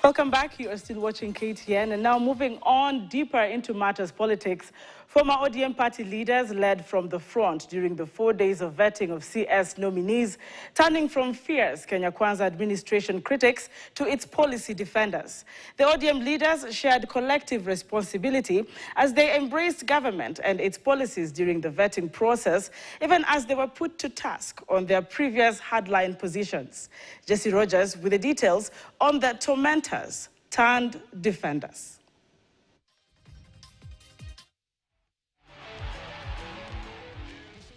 Welcome back. You are still watching KTN. And now moving on deeper into matters politics. Former ODM party leaders led from the front during the 4 days of vetting of CS nominees, turning from fierce Kenya Kwanza administration critics to its policy defenders. The ODM leaders shared collective responsibility as they embraced government and its policies during the vetting process, even as they were put to task on their previous hardline positions. Jesse Rogers with the details on the tormentors turned defenders.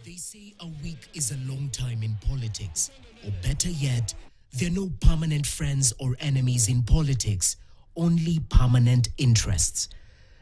They say a week is a long time in politics, or better yet, there are no permanent friends or enemies in politics, only permanent interests.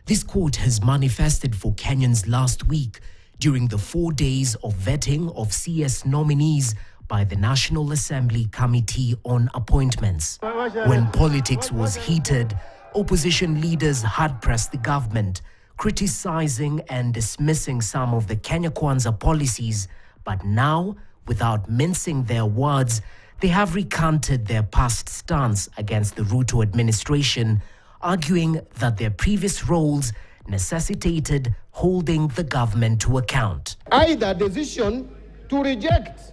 This quote has manifested for Kenyans last week during the 4 days of vetting of CS nominees by the National Assembly Committee on Appointments. When politics was heated, opposition leaders hard pressed the government, criticizing and dismissing some of the Kenya Kwanza policies, but now, without mincing their words, they have recanted their past stance against the Ruto administration, arguing that their previous roles necessitated holding the government to account. Either decision to reject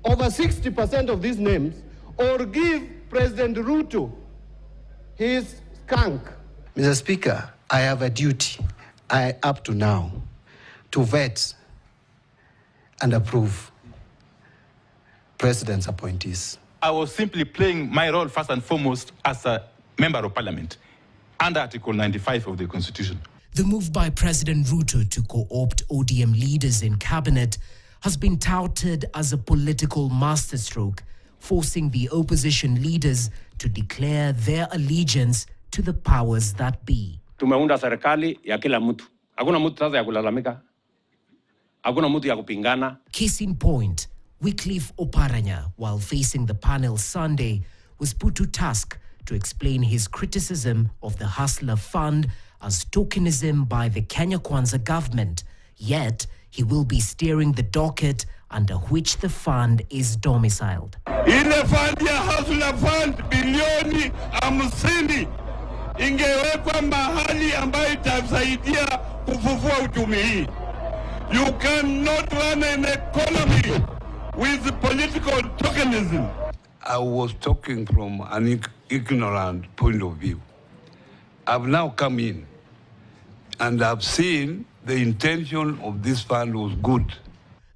over 60% of these names or give President Ruto his skunk. Mr. Speaker, I have a duty, up to now, to vet and approve President's appointees. I was simply playing my role first and foremost as a member of parliament under Article 95 of the Constitution. The move by President Ruto to co-opt ODM leaders in cabinet has been touted as a political masterstroke, forcing the opposition leaders to declare their allegiance to the powers that be. Tumeunda serikali ya kila mtu. Hakuna mtu sasa ya kulalamika. Hakuna mtu ya kupingana. Case in point, Wycliffe Oparanya, while facing the panel Sunday, was put to task to explain his criticism of the Hustler Fund as tokenism by the Kenya Kwanza government. Yet, he will be steering the docket under which the fund is domiciled. Ile fund ya Hustler Fund bilioni 50 ingewekwa mahali ambayo itasaidia kufufua uchumi hii. You cannot run an economy with political tokenism. I was talking from an ignorant point of view. I've now come in and I've seen the intention of this fund was good.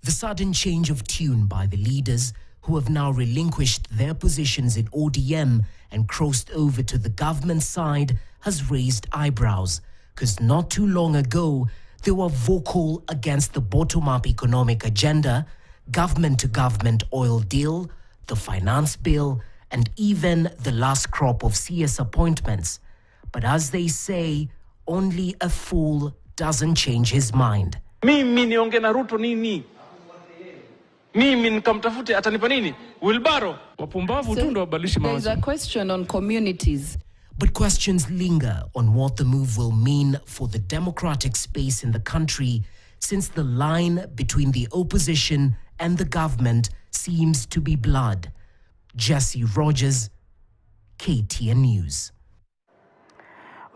The sudden change of tune by the leaders who have now relinquished their positions in ODM and crossed over to the government side has raised eyebrows, because not too long ago, they were vocal against the bottom-up economic agenda, government-to-government oil deal, the finance bill, and even the last crop of CS appointments. But as they say, only a fool doesn't change his mind. Mimi niongee na Ruto nini? Mimi nikamtafute atanipa nini? Wilbaro. Wapumbavu tu ndo wabadilishe mawazo. There's a question on communities. But questions linger on what the move will mean for the democratic space in the country, since the line between the opposition and the government seems to be blurred. Jesse Rogers, KTN News.